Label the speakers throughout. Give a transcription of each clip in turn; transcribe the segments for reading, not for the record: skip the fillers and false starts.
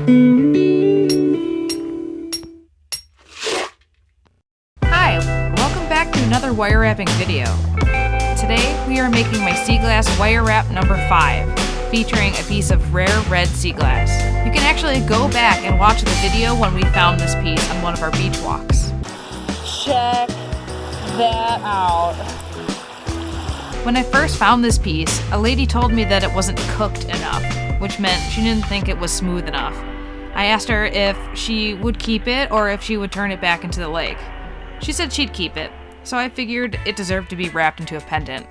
Speaker 1: Hi, welcome back to another wire wrapping video. Today we are making my seaglass wire wrap number 5, featuring a piece of rare red seaglass. You can actually go back and watch the video when we found this piece on one of our beach walks. Check that out. When I first found this piece, a lady told me that it wasn't cooked enough, which meant she didn't think it was smooth enough. I asked her if she would keep it or if she would turn it back into the lake. She said she'd keep it, so I figured it deserved to be wrapped into a pendant.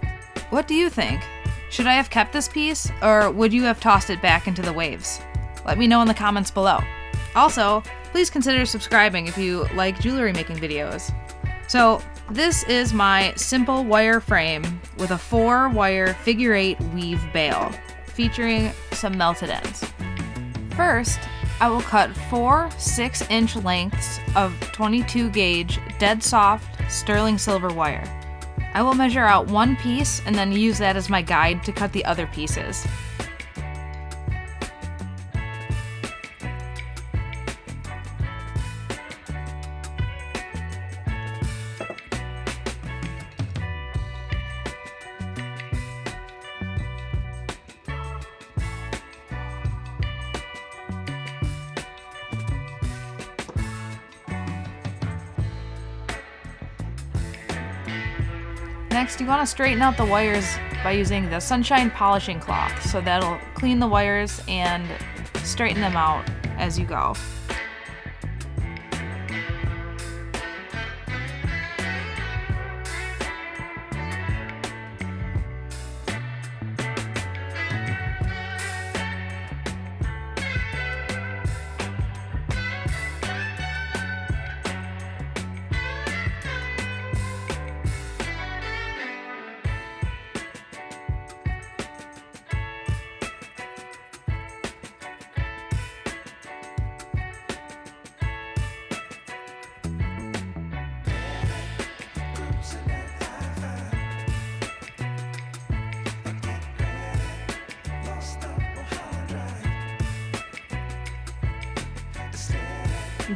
Speaker 1: What do you think? Should I have kept this piece, or would you have tossed it back into the waves? Let me know in the comments below. Also, please consider subscribing if you like jewelry making videos. So, this is my simple wire frame with a 4-wire figure 8 weave bail, featuring some melted ends. First, I will cut 4 6-inch lengths of 22 gauge dead soft sterling silver wire. I will measure out one piece and then use that as my guide to cut the other pieces. Next, you want to straighten out the wires by using the sunshine polishing cloth, so that'll clean the wires and straighten them out as you go.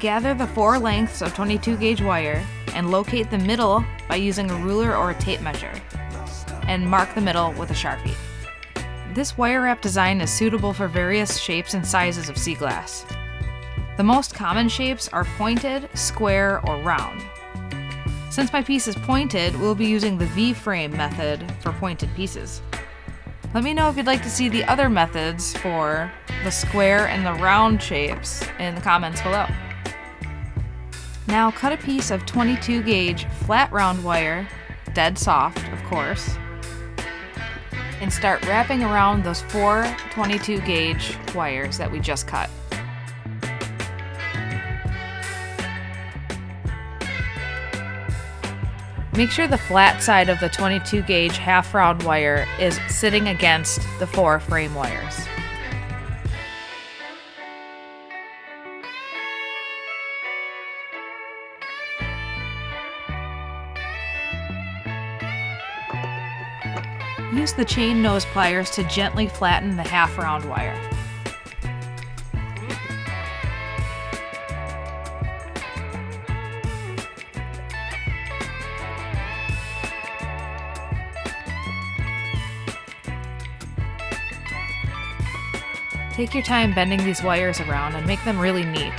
Speaker 1: Gather the 4 lengths of 22 gauge wire and locate the middle by using a ruler or a tape measure, and mark the middle with a Sharpie. This wire wrap design is suitable for various shapes and sizes of sea glass. The most common shapes are pointed, square, or round. Since my piece is pointed, we'll be using the V-frame method for pointed pieces. Let me know if you'd like to see the other methods for the square and the round shapes in the comments below. Now cut a piece of 22 gauge flat round wire, dead soft of course, and start wrapping around those 4 22 gauge wires that we just cut. Make sure the flat side of the 22 gauge half round wire is sitting against the 4 frame wires. Use the chain nose pliers to gently flatten the half round wire. Take your time bending these wires around and make them really neat.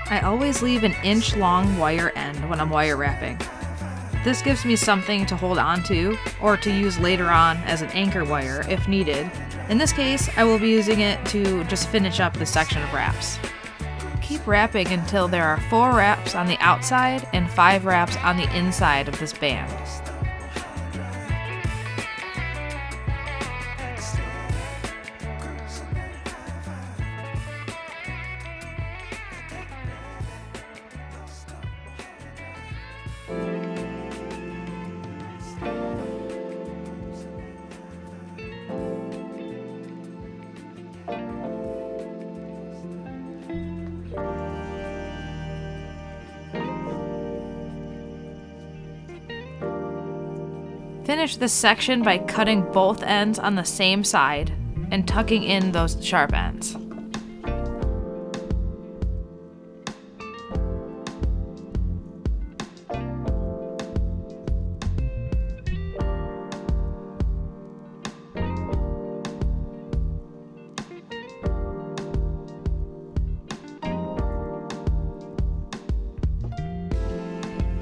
Speaker 1: I always leave an inch-long wire end when I'm wire wrapping. This gives me something to hold on to, or to use later on as an anchor wire if needed. In this case, I will be using it to just finish up this section of wraps. Keep wrapping until there are 4 wraps on the outside and 5 wraps on the inside of this band. Finish this section by cutting both ends on the same side and tucking in those sharp ends.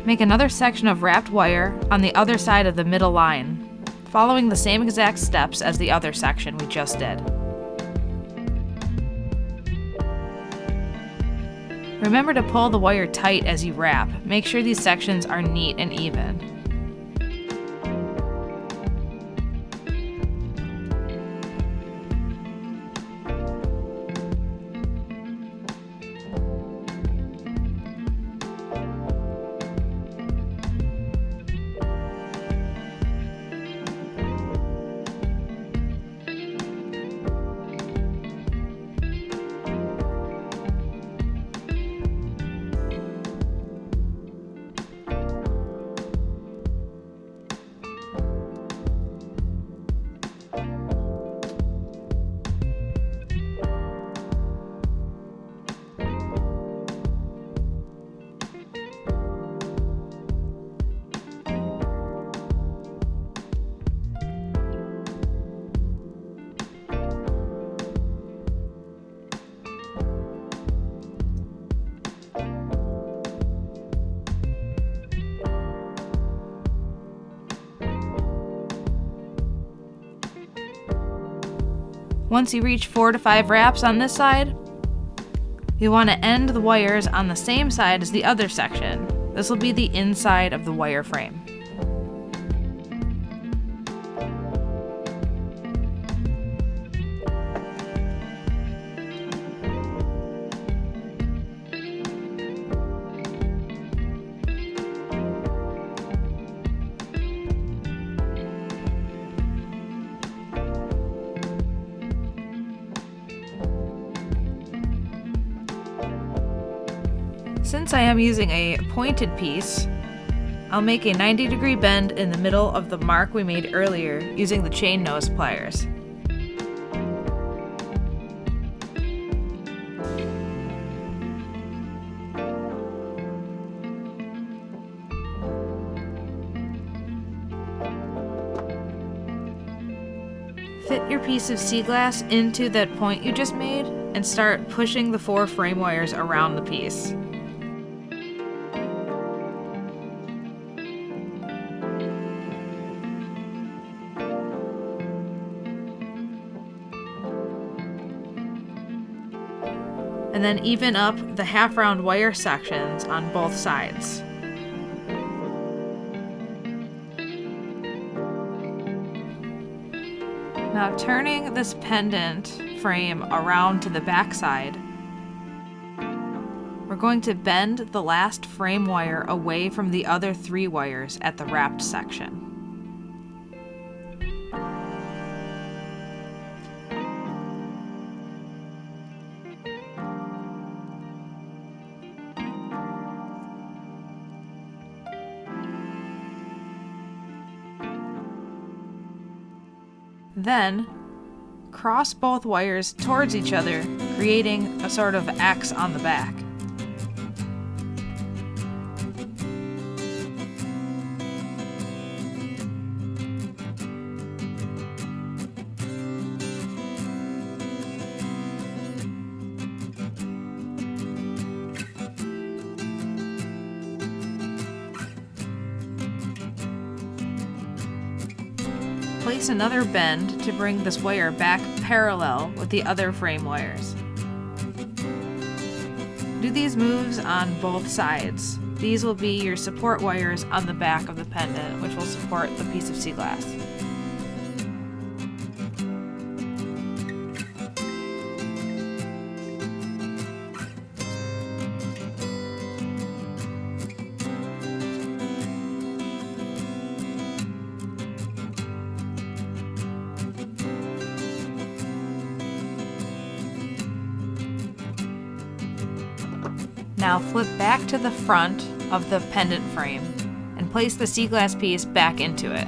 Speaker 1: Make another section of wrapped wire on the other side of the middle line, following the same exact steps as the other section we just did. Remember to pull the wire tight as you wrap. Make sure these sections are neat and even. Once you reach 4 to 5 wraps on this side, you want to end the wires on the same side as the other section. This will be the inside of the wire frame. Since I am using a pointed piece, I'll make a 90-degree bend in the middle of the mark we made earlier using the chain nose pliers. Fit your piece of seaglass into that point you just made and start pushing the 4 frame wires around the piece. And then even up the half-round wire sections on both sides. Now turning this pendant frame around to the back side, we're going to bend the last frame wire away from the other 3 wires at the wrapped section. Then, cross both wires towards each other, creating a sort of X on the back. Place another bend to bring this wire back parallel with the other frame wires. Do these moves on both sides. These will be your support wires on the back of the pendant, which will support the piece of seaglass. Now flip back to the front of the pendant frame and place the seaglass piece back into it.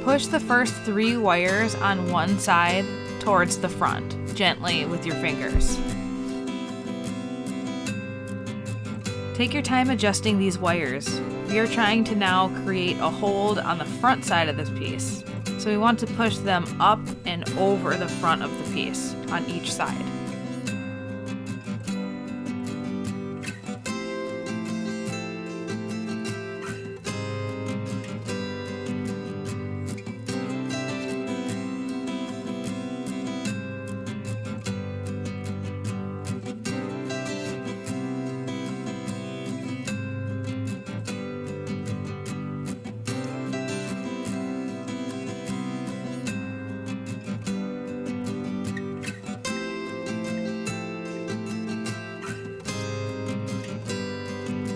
Speaker 1: Push the first 3 wires on one side towards the front, gently with your fingers. Take your time adjusting these wires. We are trying to now create a hold on the front side of this piece, so we want to push them up and over the front of the piece on each side.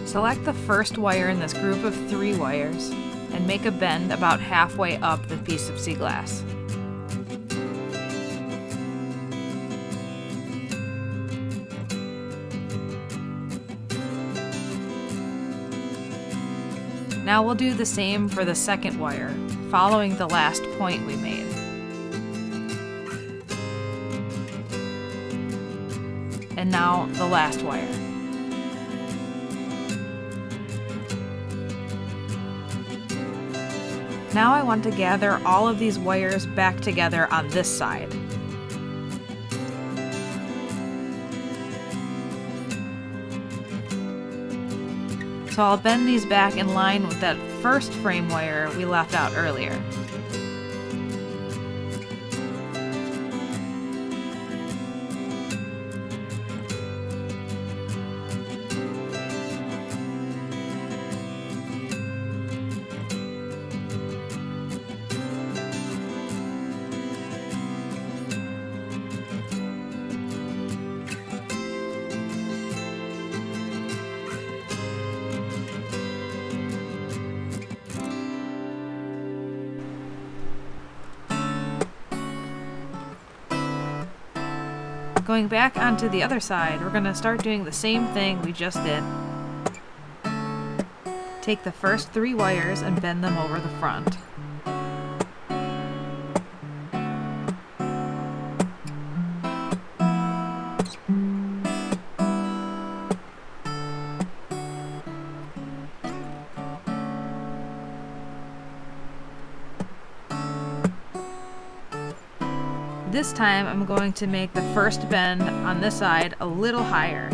Speaker 1: Select the first wire in this group of 3 wires and make a bend about halfway up the piece of sea glass. Now we'll do the same for the second wire, following the last point we made. And now the last wire. Now I want to gather all of these wires back together on this side. So I'll bend these back in line with that first frame wire we left out earlier. Going back onto the other side, we're going to start doing the same thing we just did. Take the first 3 wires and bend them over the front. This time I'm going to make the first bend on this side a little higher.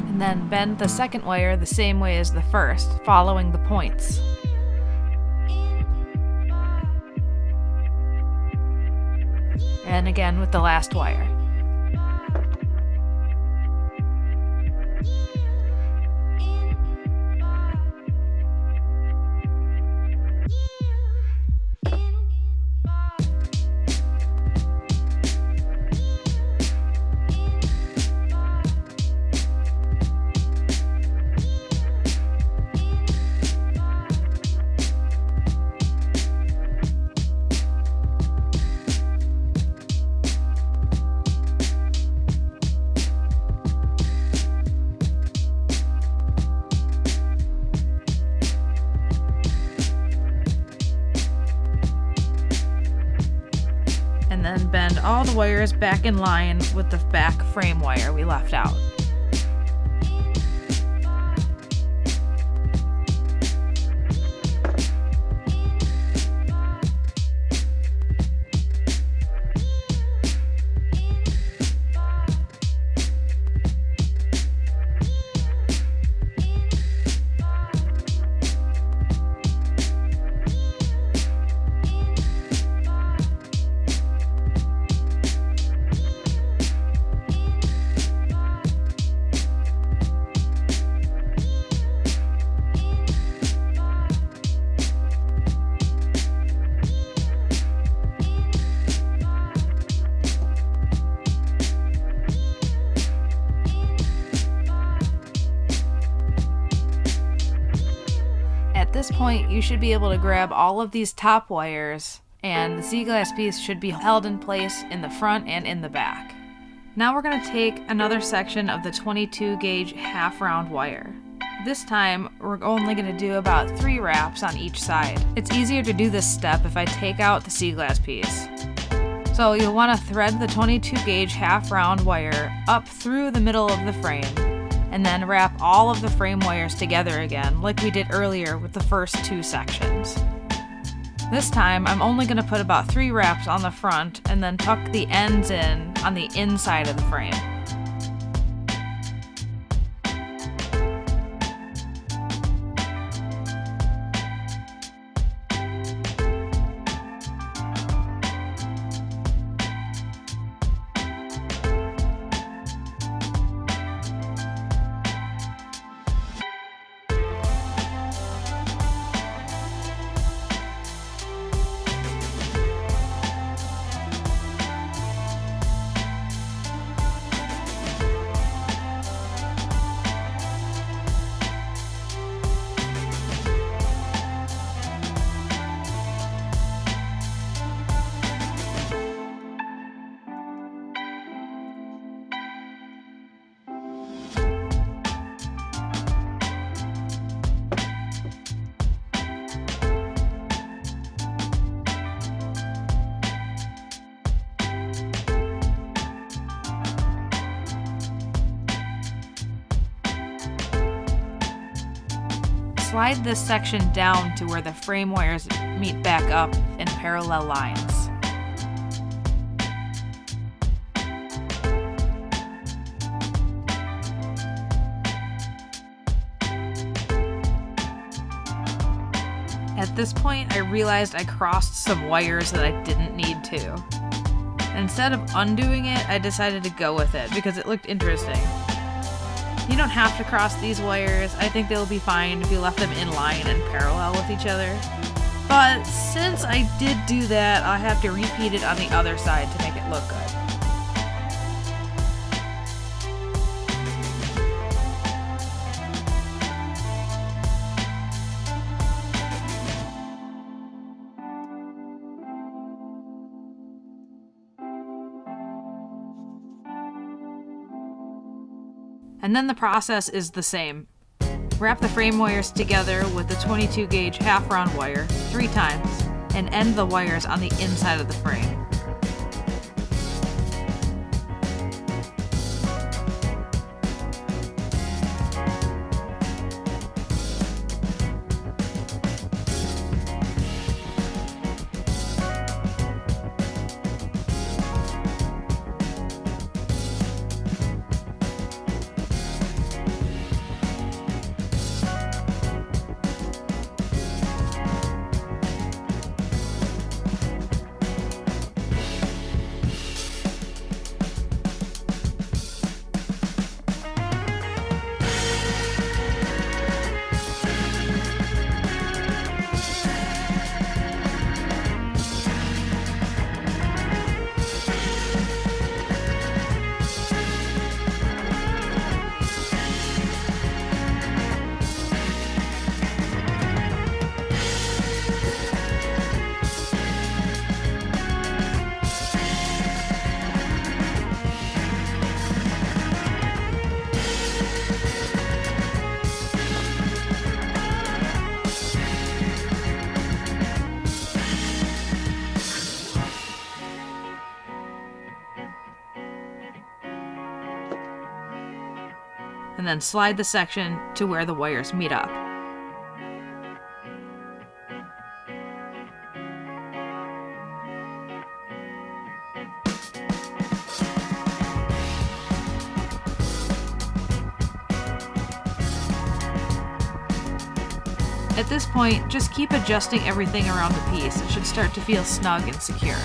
Speaker 1: And then bend the second wire the same way as the first, following the points. And again with the last wire. And then bend all the wires back in line with the back frame wire we left out. At this point, you should be able to grab all of these top wires, and the seaglass piece should be held in place in the front and in the back. Now we're going to take another section of the 22 gauge half round wire. This time, we're only going to do about 3 wraps on each side. It's easier to do this step if I take out the seaglass piece. So you'll want to thread the 22 gauge half round wire up through the middle of the frame, and then wrap all of the frame wires together again, like we did earlier with the first 2 sections. This time, I'm only going to put about 3 wraps on the front and then tuck the ends in on the inside of the frame. Slide this section down to where the frame wires meet back up in parallel lines. At this point, I realized I crossed some wires that I didn't need to. Instead of undoing it, I decided to go with it because it looked interesting. You don't have to cross these wires. I think they'll be fine if you left them in line and parallel with each other. But since I did do that, I'll have to repeat it on the other side to make it look good. And then the process is the same. Wrap the frame wires together with the 22 gauge half round wire 3 times and end the wires on the inside of the frame. And then slide the section to where the wires meet up. At this point, just keep adjusting everything around the piece. It should start to feel snug and secure.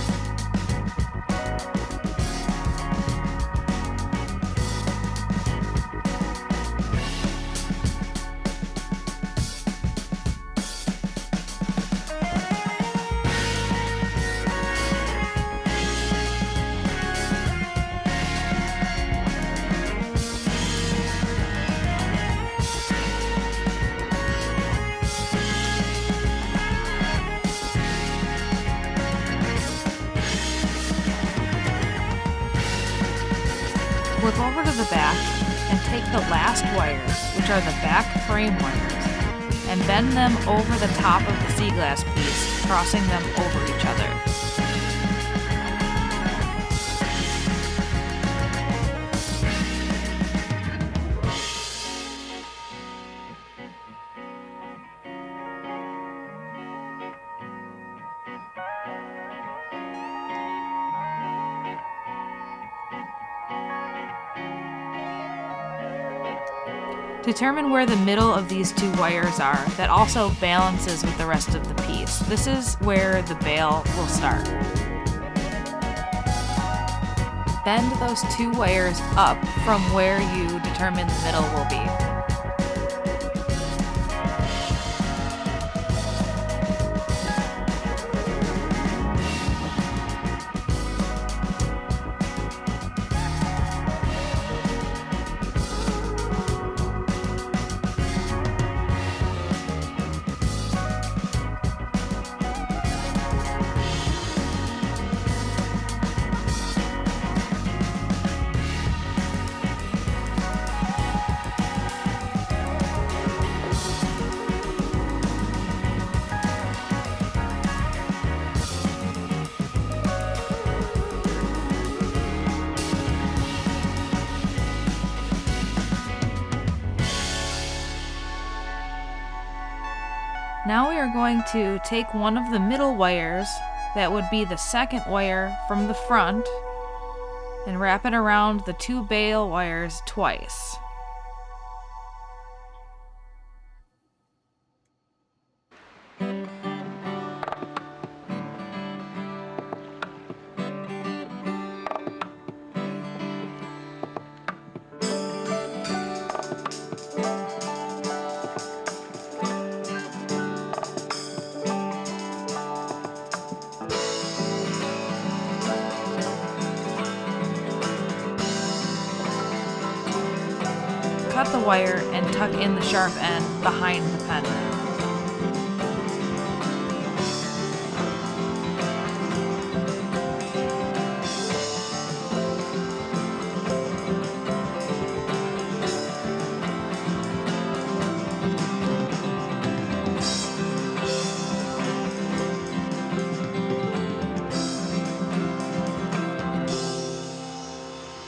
Speaker 1: the back and take the last wires, which are the back frame wires, and bend them over the top of the seaglass piece, crossing them over each other. Determine where the middle of these two wires are. That also balances with the rest of the piece. This is where the bail will start. Bend those two wires up from where you determine the middle will be. Now we are going to take one of the middle wires, that would be the second wire from the front, and wrap it around the two bail wires twice. Cut the wire and tuck in the sharp end behind the pendant.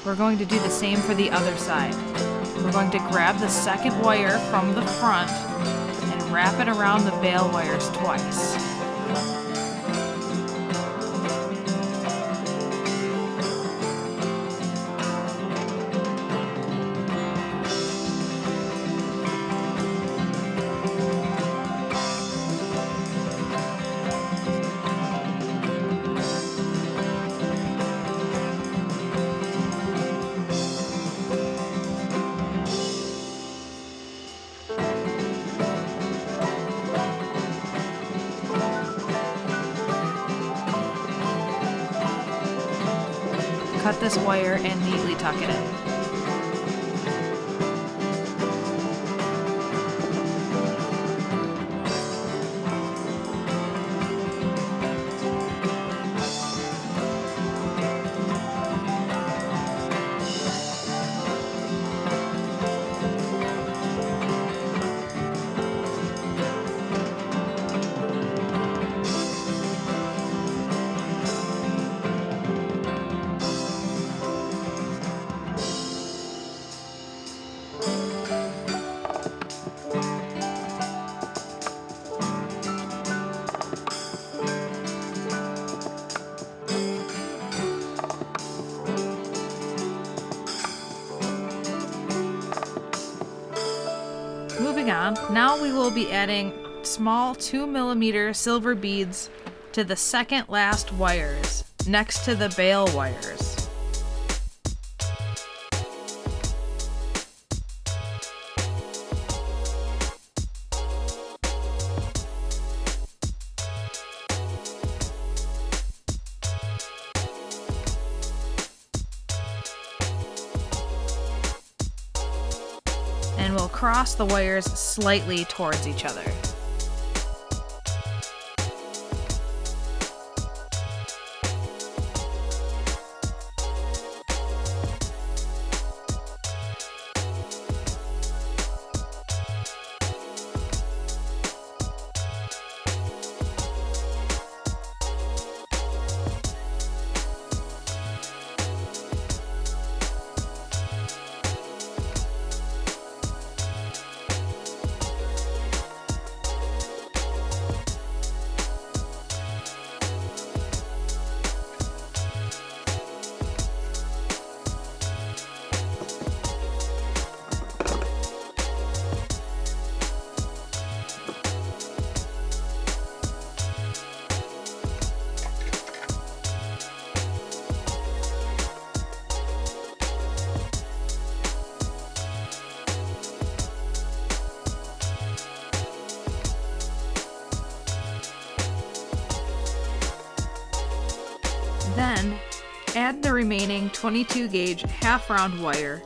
Speaker 1: We're going to do the same for the other side. We're going to grab the second wire from the front and wrap it around the bail wires twice. Cut this wire and neatly tuck it in. Moving on, now we will be adding small 2mm silver beads to the second last wires next to the bail wires. And we'll cross the wires slightly towards each other. Add the remaining 22 gauge half-round wire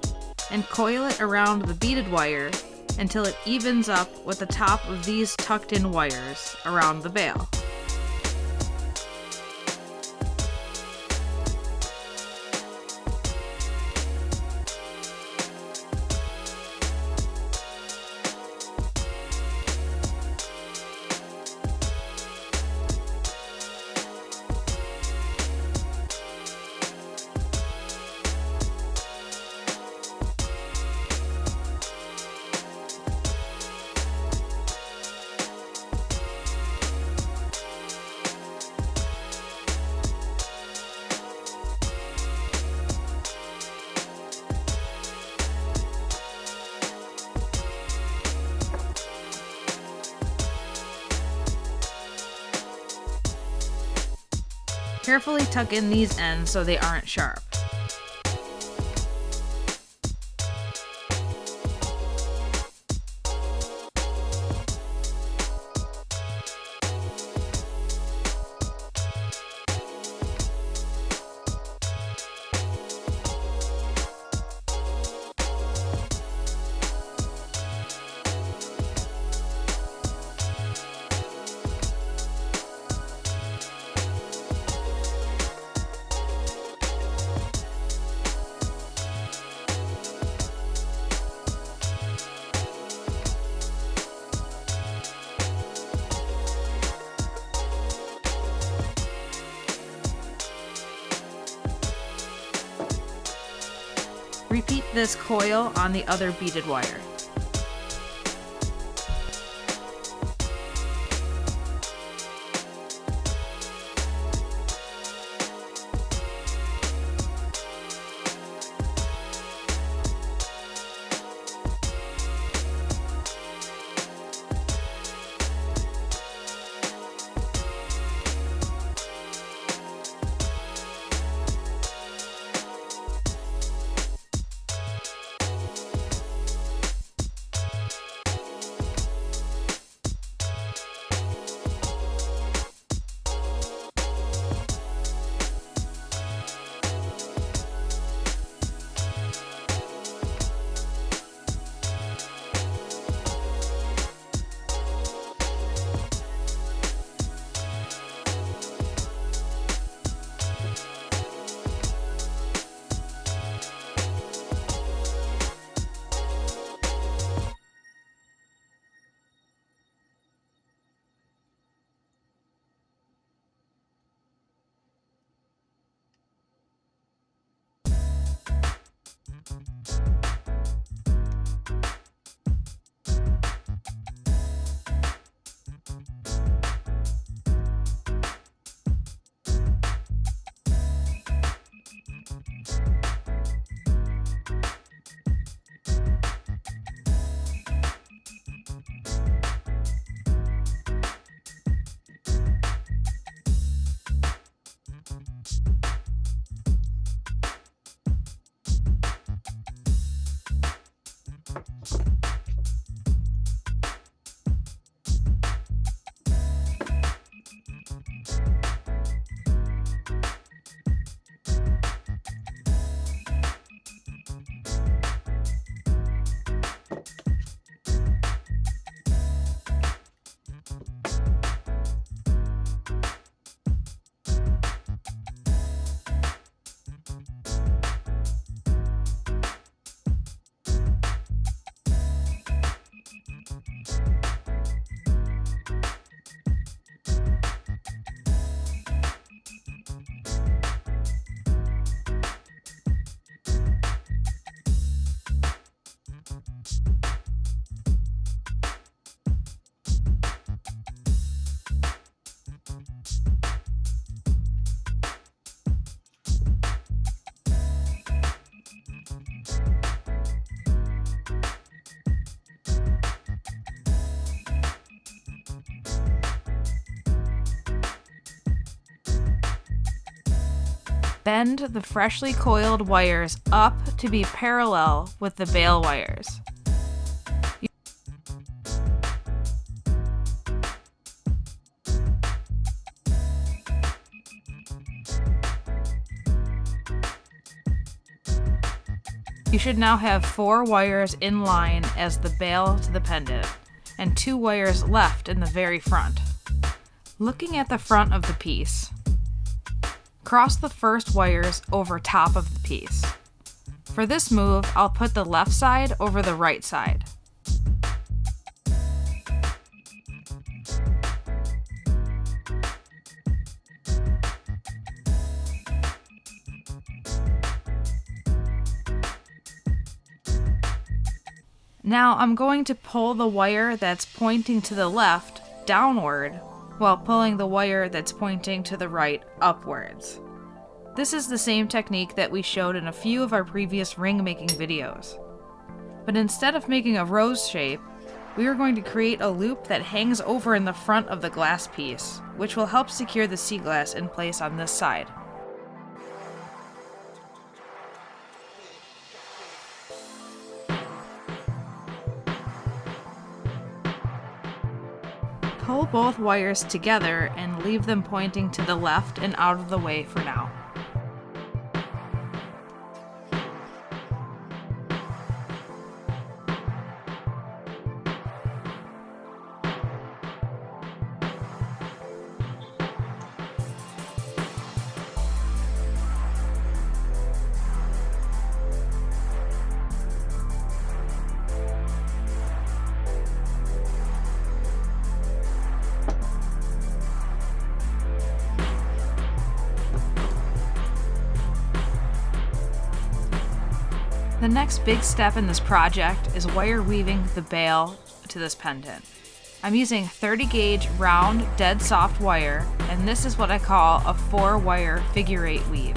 Speaker 1: and coil it around the beaded wire until it evens up with the top of these tucked in wires around the bail. Carefully tuck in these ends so they aren't sharp. Repeat this coil on the other beaded wire. Bend the freshly coiled wires up to be parallel with the bail wires. You should now have 4 wires in line as the bail to the pendant, and 2 wires left in the very front. Looking at the front of the piece, cross the first wires over top of the piece. For this move, I'll put the left side over the right side. Now I'm going to pull the wire that's pointing to the left downward while pulling the wire that's pointing to the right upwards. This is the same technique that we showed in a few of our previous ring making videos. But instead of making a rose shape, we are going to create a loop that hangs over in the front of the glass piece, which will help secure the sea glass in place on this side. Pull both wires together and leave them pointing to the left and out of the way for now. The next big step in this project is wire weaving the bail to this pendant. I'm using 30 gauge round dead soft wire, and this is what I call a 4-wire figure 8 weave.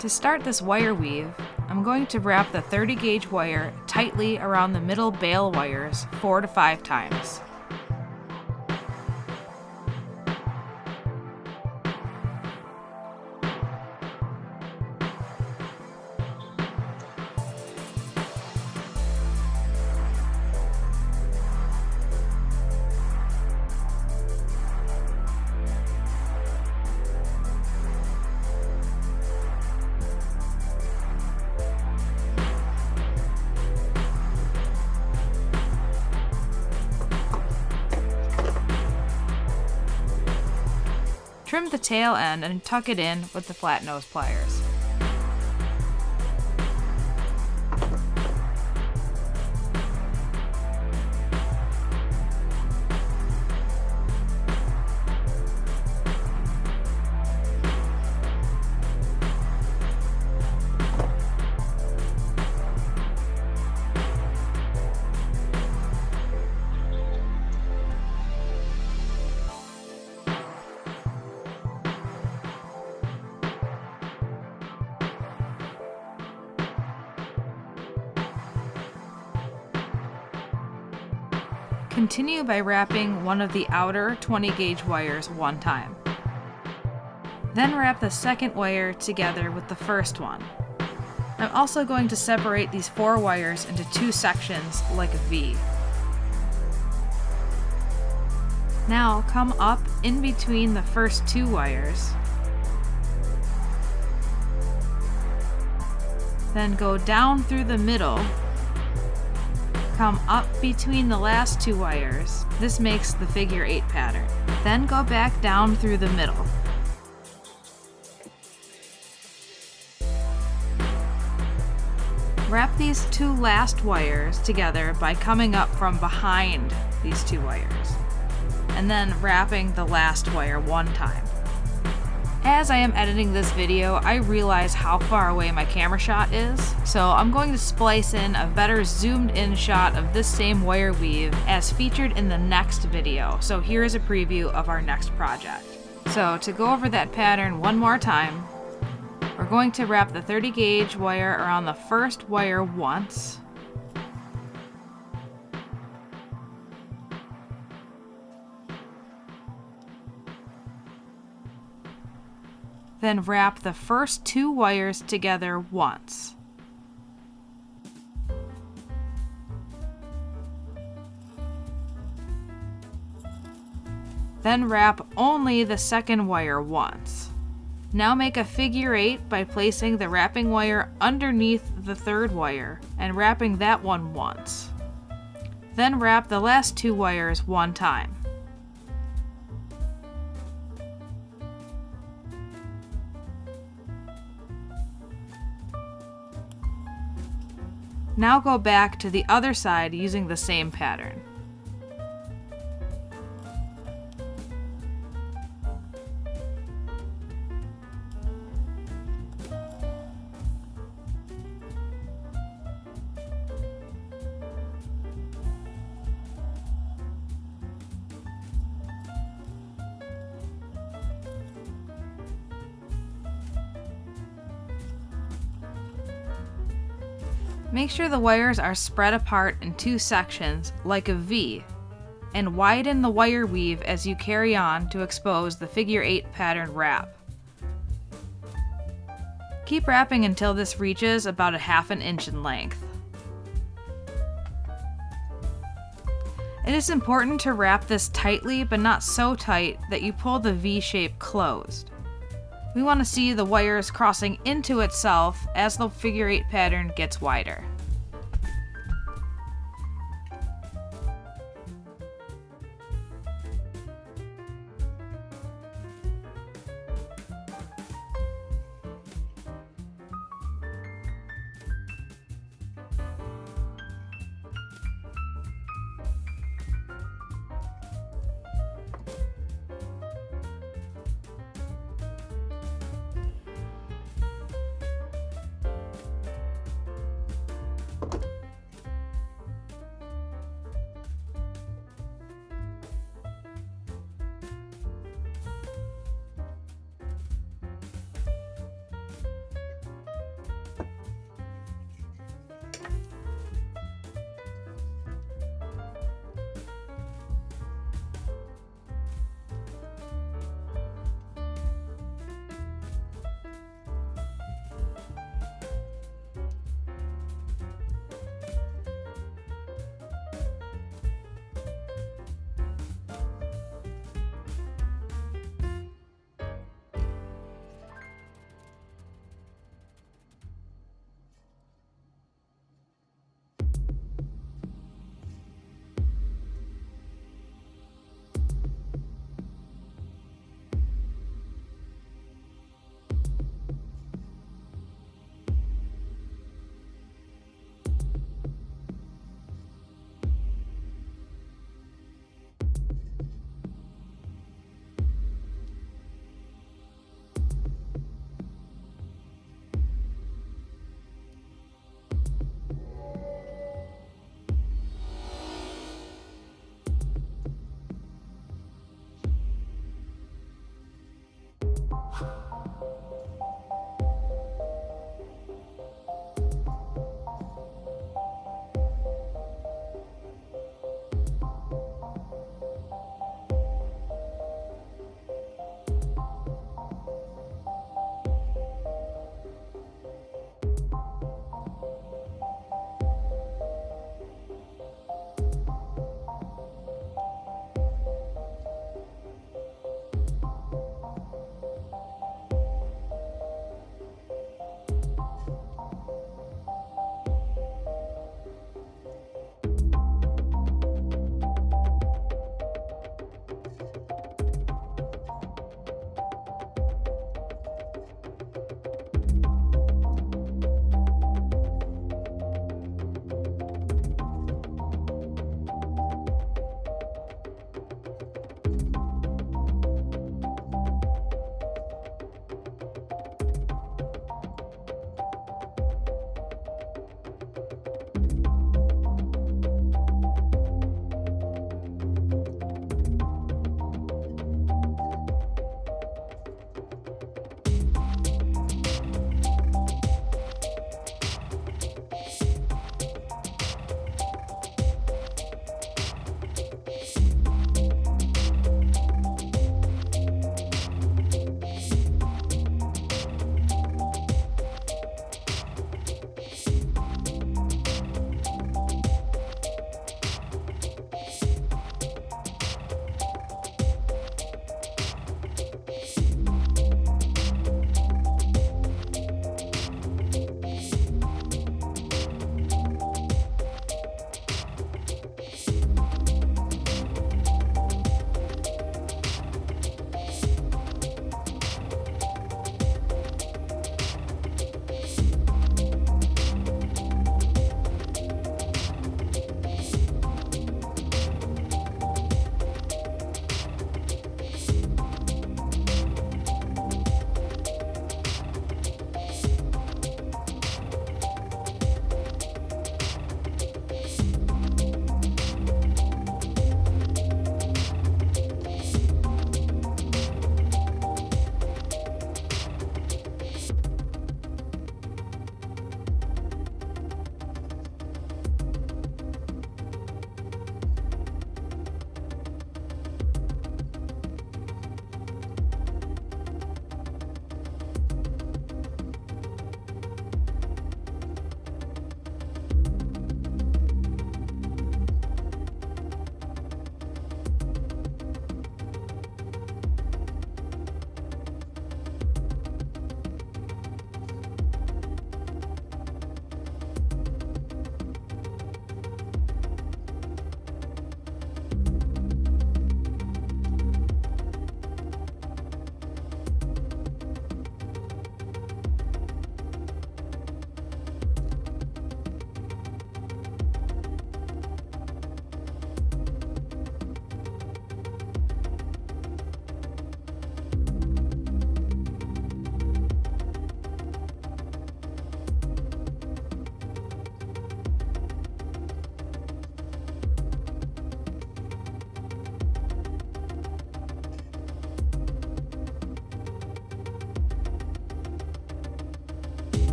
Speaker 1: To start this wire weave, I'm going to wrap the 30 gauge wire tightly around the middle bail wires 4 to 5 times. Trim the tail end and tuck it in with the flat nose pliers. Continue by wrapping one of the outer 20 gauge wires one time. Then wrap the second wire together with the first one. I'm also going to separate these 4 wires into 2 sections like a V. Now come up in between the first 2 wires, then go down through the middle, come up between the last 2 wires. This makes the figure 8 pattern. Then go back down through the middle. Wrap these 2 last wires together by coming up from behind these 2 wires, and then wrapping the last wire one time. As I am editing this video, I realize how far away my camera shot is, so I'm going to splice in a better zoomed in shot of this same wire weave as featured in the next video. So here is a preview of our next project. So to go over that pattern one more time, we're going to wrap the 30 gauge wire around the first wire once, Then wrap the first 2 wires together once. Then wrap only the second wire once. Now make a figure 8 by placing the wrapping wire underneath the third wire and wrapping that one once. Then wrap the last 2 wires one time. Now go back to the other side using the same pattern. Make sure the wires are spread apart in 2 sections like a V, and widen the wire weave as you carry on to expose the figure 8 pattern wrap. Keep wrapping until this reaches about 1/2 inch in length. It is important to wrap this tightly, but not so tight that you pull the V shape closed. We want to see the wires crossing into itself as the figure 8 pattern gets wider.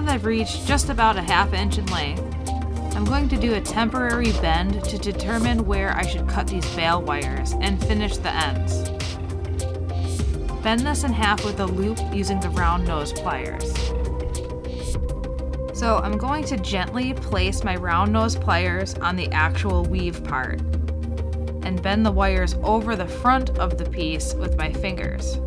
Speaker 1: that I've reached just about a 1/2 inch in length, I'm going to do a temporary bend to determine where I should cut these bail wires and finish the ends. Bend this in half with a loop using the round nose pliers. So I'm going to gently place my round nose pliers on the actual weave part and bend the wires over the front of the piece with my fingers.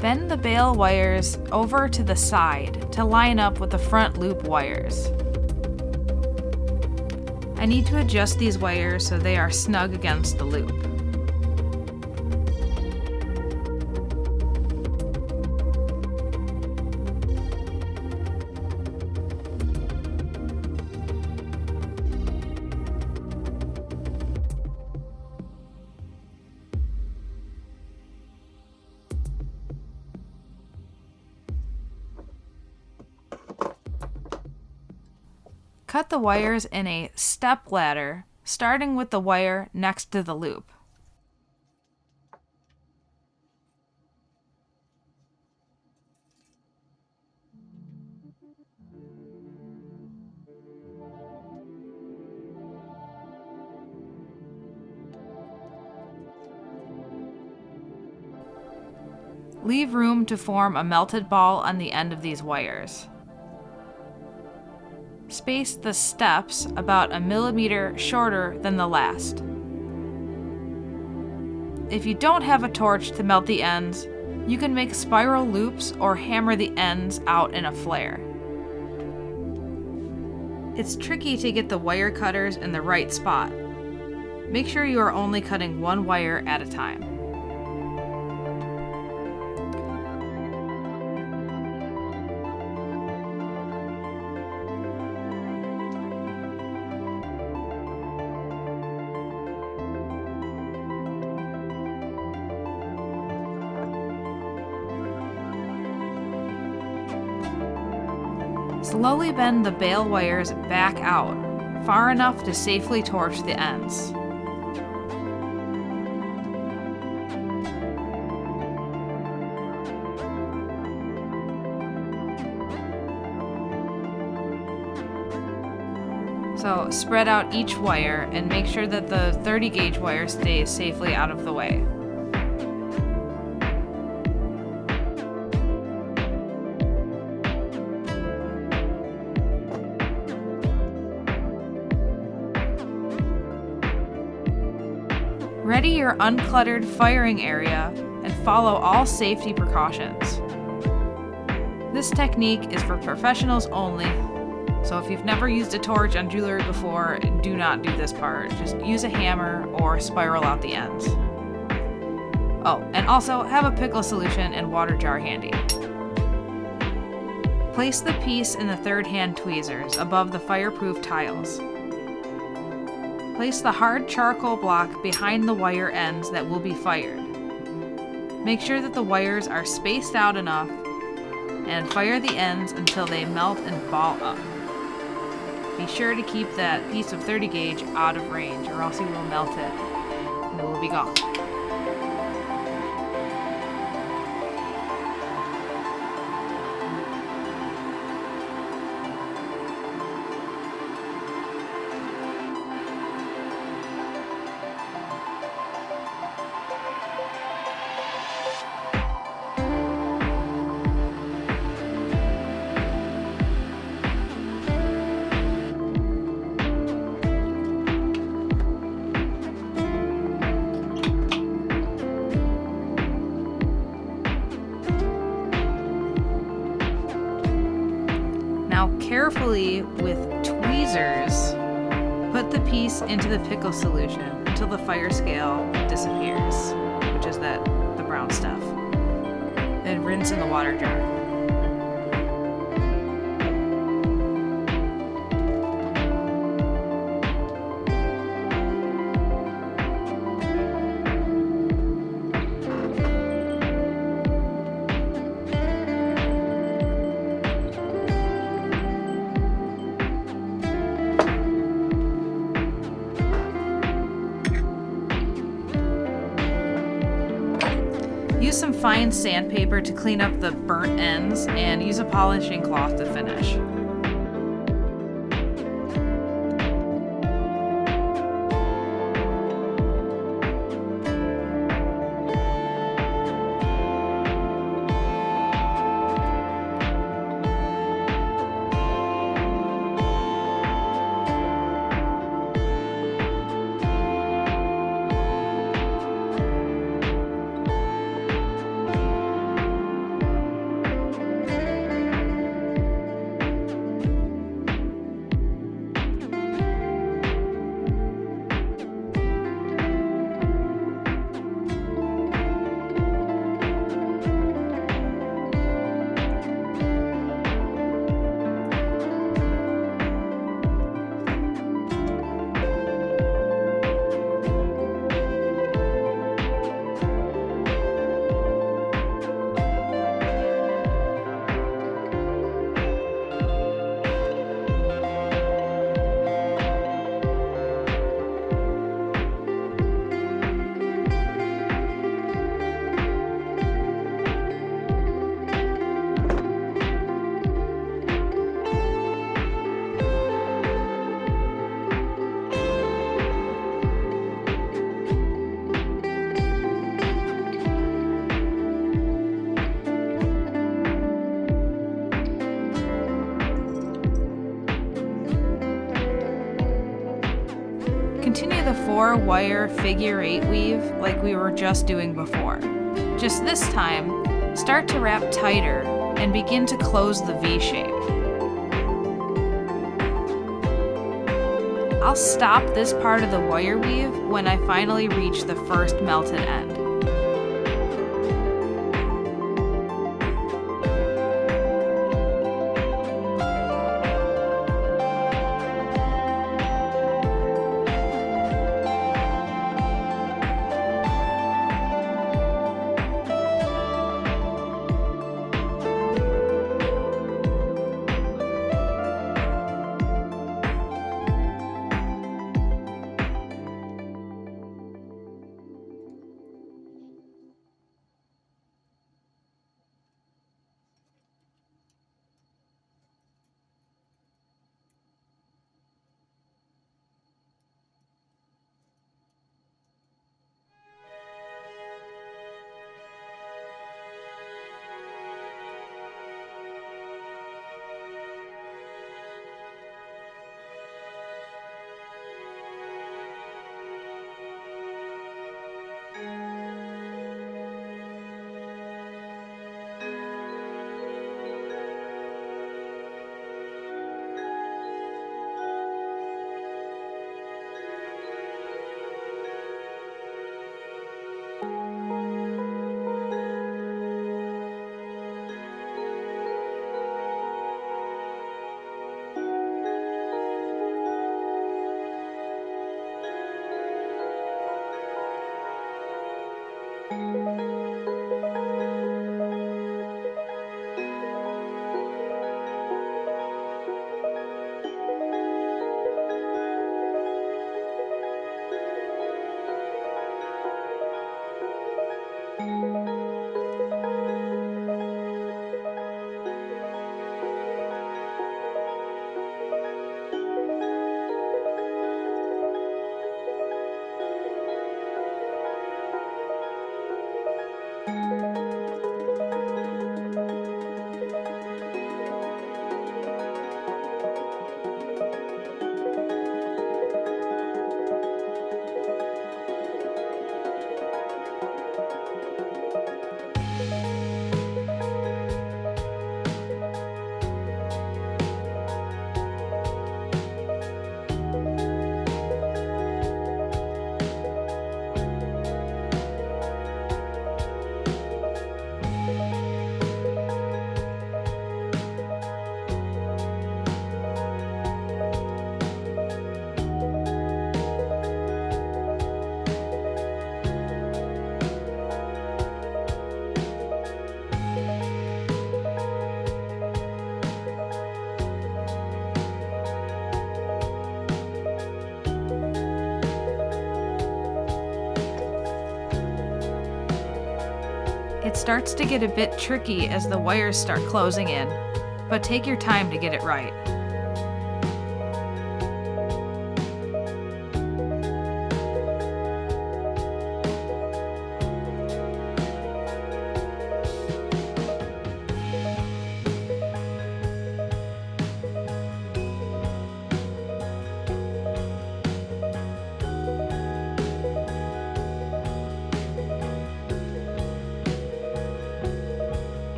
Speaker 1: Bend the bail wires over to the side to line up with the front loop wires. I need to adjust these wires so they are snug against the loop. Cut the wires in a step ladder, starting with the wire next to the loop. Leave room to form a melted ball on the end of these wires. Space the steps about 1 millimeter shorter than the last. If you don't have a torch to melt the ends, you can make spiral loops or hammer the ends out in a flare. It's tricky to get the wire cutters in the right spot. Make sure you are only cutting one wire at a time. Slowly bend the bail wires back out, far enough to safely torch the ends. So spread out each wire and make sure that the 30 gauge wire stays safely out of the way. Ready your uncluttered firing area and follow all safety precautions. This technique is for professionals only, so if you've never used a torch on jewelry before, do not do this part. Just use a hammer or spiral out the ends. Oh, and also have a pickle solution and water jar handy. Place the piece in the third hand tweezers above the fireproof tiles. Place the hard charcoal block behind the wire ends that will be fired. Make sure that the wires are spaced out enough and fire the ends until they melt and ball up. Be sure to keep that piece of 30 gauge out of range or else you will melt it and it will be gone. Now carefully with tweezers, put the piece into the pickle solution until the fire scale disappears, which is the brown stuff. Then rinse in the water jar. Use some fine sandpaper to clean up the burnt ends and use a polishing cloth to finish. Continue the 4-wire figure 8 weave like we were just doing before. Just this time, start to wrap tighter and begin to close the V shape. I'll stop this part of the wire weave when I finally reach the first melted end. starts to get a bit tricky as the wires start closing in, but take your time to get it right.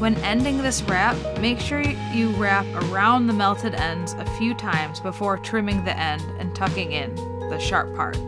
Speaker 1: When ending this wrap, make sure you wrap around the melted ends a few times before trimming the end and tucking in the sharp part.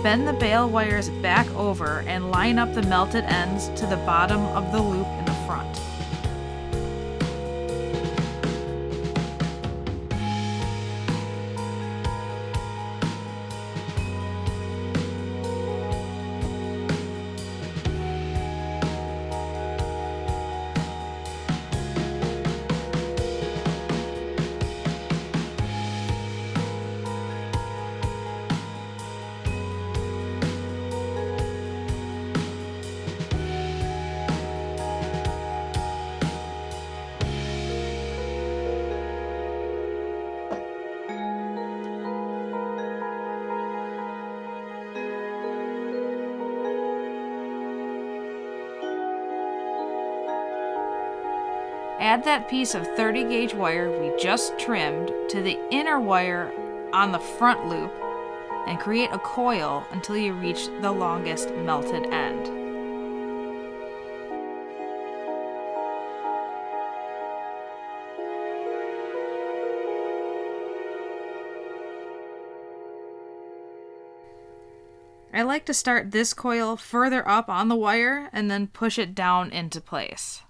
Speaker 1: Bend the bail wires back over and line up the melted ends to the bottom of the loop in the front. Add that piece of 30 gauge wire we just trimmed to the inner wire on the front loop and create a coil until you reach the longest melted end. I like to start this coil further up on the wire and then push it down into place.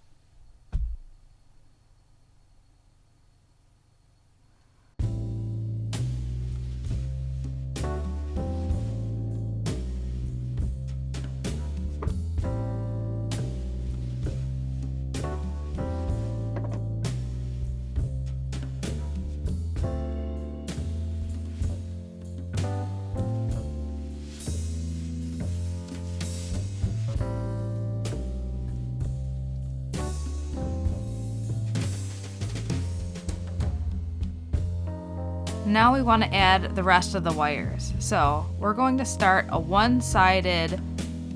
Speaker 1: Now we want to add the rest of the wires. So we're going to start a one-sided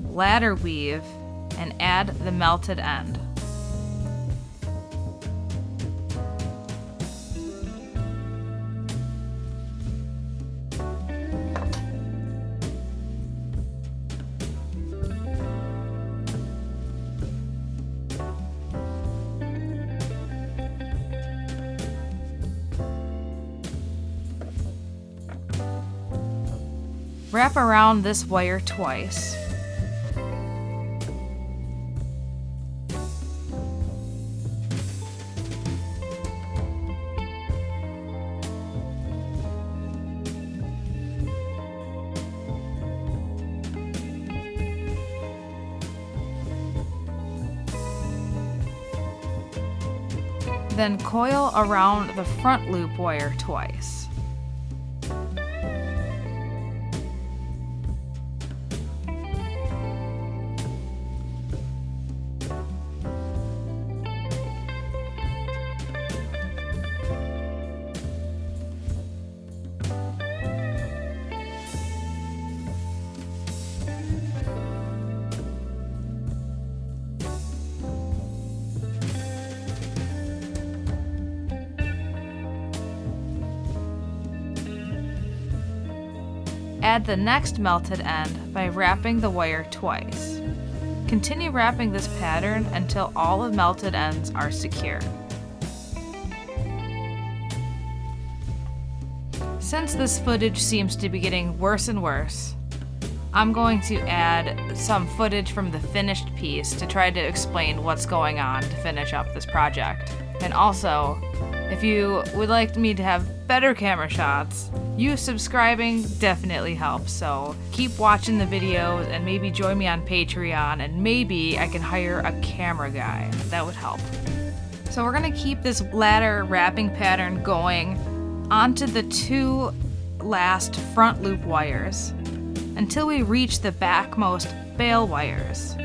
Speaker 1: ladder weave and add the melted end. Wrap around this wire twice. Then coil around the front loop wire twice. Add the next melted end by wrapping the wire twice. Continue wrapping this pattern until all the melted ends are secure. Since this footage seems to be getting worse and worse, I'm going to add some footage from the finished piece to try to explain what's going on to finish up this project. And also, if you would like me to have better camera shots, you subscribing definitely helps, so keep watching the videos and maybe join me on Patreon, and maybe I can hire a camera guy. That would help. So we're gonna keep this ladder wrapping pattern going onto the two last front loop wires until we reach the backmost bail wires.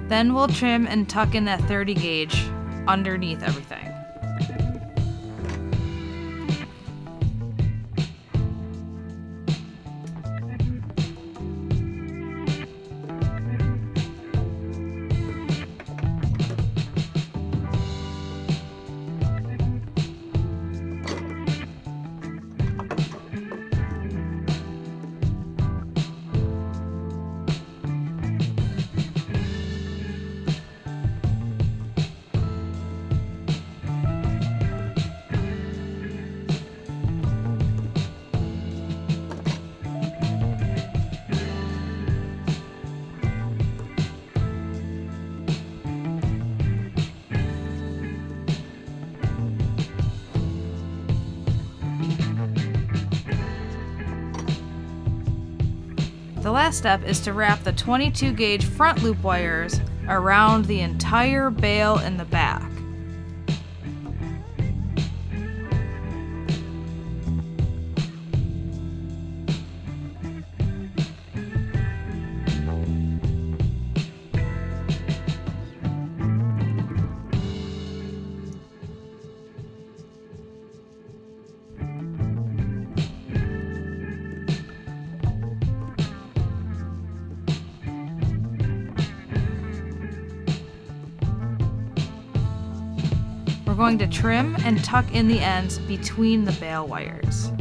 Speaker 1: Then we'll trim and tuck in that 30 gauge underneath everything. The last step is to wrap the 22 gauge front loop wires around the entire bail in the back. We're going to trim and tuck in the ends between the bail wires.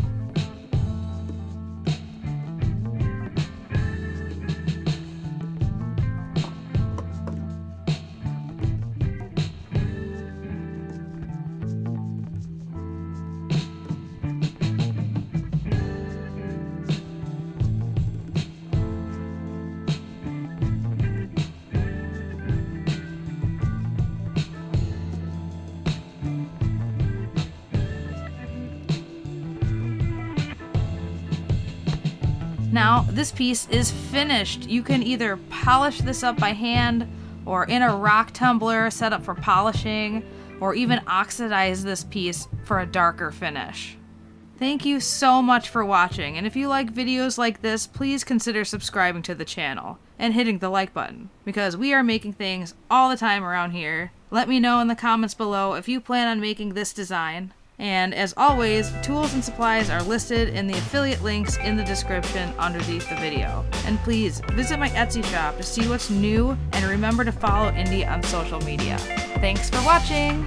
Speaker 1: Now, this piece is finished. You can either polish this up by hand or in a rock tumbler set up for polishing, or even oxidize this piece for a darker finish. Thank you so much for watching, and if you like videos like this, please consider subscribing to the channel and hitting the like button, because we are making things all the time around here. Let me know in the comments below if you plan on making this design. And as always, tools and supplies are listed in the affiliate links in the description underneath the video. And please visit my Etsy shop to see what's new, and remember to follow Indy on social media. Thanks for watching!